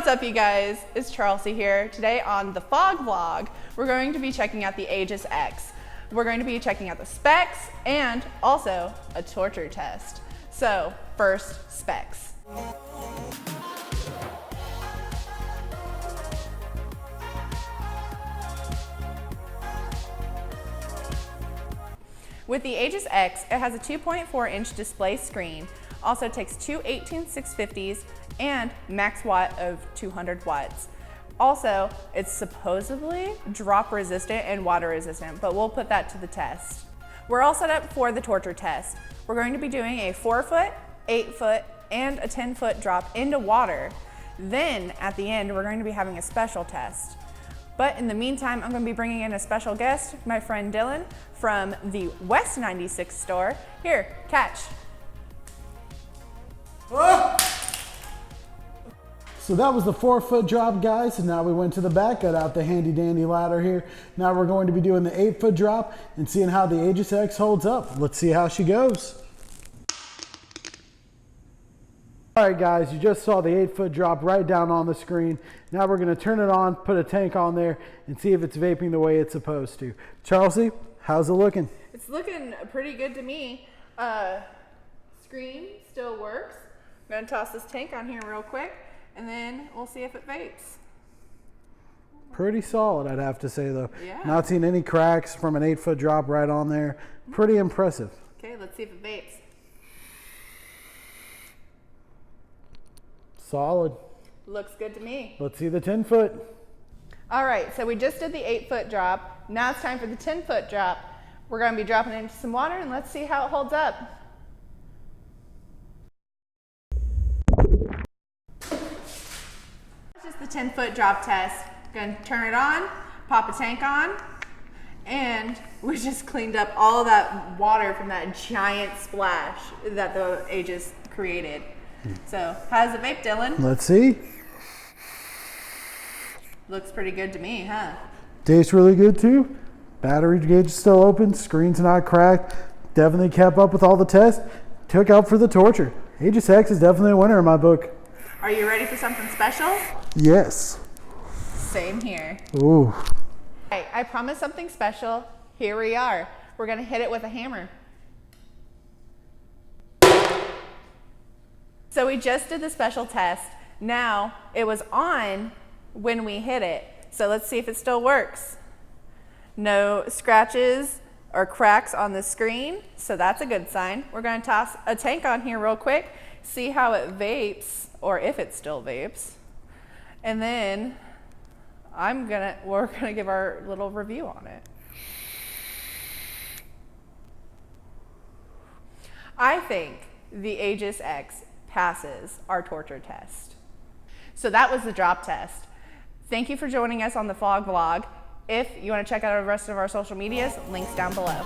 What's up, you guys? It's Charlsie here. Today on the Fog Vlog, we're going to be checking out the Aegis X. We're going to be checking out the specs and also a torture test. So first, specs. With the Aegis X, it has a 2.4-inch display screen, also takes two 18650s and max watt of 200 watts. Also, it's supposedly drop resistant and water resistant, but we'll put that to the test. We're all set up for the torture test. We're going to be doing a 4-foot, 8-foot, and a 10-foot drop into water. Then at the end, we're going to be having a special test. But in the meantime, I'm going to be bringing in a special guest, my friend Dylan from the West 96 store. Here, catch. So that was the 4-foot drop, guys, and now we went to the back, got out the handy dandy ladder here. Now we're going to be doing the 8-foot drop and seeing how the Aegis X holds up. Let's see how she goes. All right, guys, you just saw the 8-foot drop right down on the screen. Now we're going to turn it on, put a tank on there, and see if it's vaping the way it's supposed to. Charlsie, how's it looking? It's looking pretty good to me. Screen still works. I'm going to toss this tank on here real quick, and then we'll see if it vapes. Pretty solid, I'd have to say, though. Yeah. Not seeing any cracks from an 8-foot drop right on there. Pretty impressive. Okay, let's see if it vapes. Solid. Looks good to me. Let's see the 10-foot. All right, so we just did the 8-foot drop. Now it's time for the 10-foot drop. We're going to be dropping it into some water, and let's see how it holds up. Just the 10-foot drop test. Going to turn it on, pop a tank on, and we just cleaned up all of that water from that giant splash that the Aegis created. So, how does it vape, Dylan? Let's see. Looks pretty good to me, huh? Tastes really good too. Battery gauge is still open. Screen's not cracked. Definitely kept up with all the tests. Took out for the torture. Aegis X is definitely a winner in my book. Are you ready for something special? Yes. Same here. Ooh. Hey, I promised something special. Here we are. We're gonna hit it with a hammer. So we just did the special test. Now it was on when we hit it. So let's see if it still works. No scratches or cracks on the screen, so that's a good sign. We're going to toss a tank on here real quick, see how it vapes, or if it still vapes. And then we're gonna give our little review on it. I think the Aegis X passes our torture test. So that was the drop test. Thank you for joining us on the Fog Vlog. If you want to check out the rest of our social medias, links down below.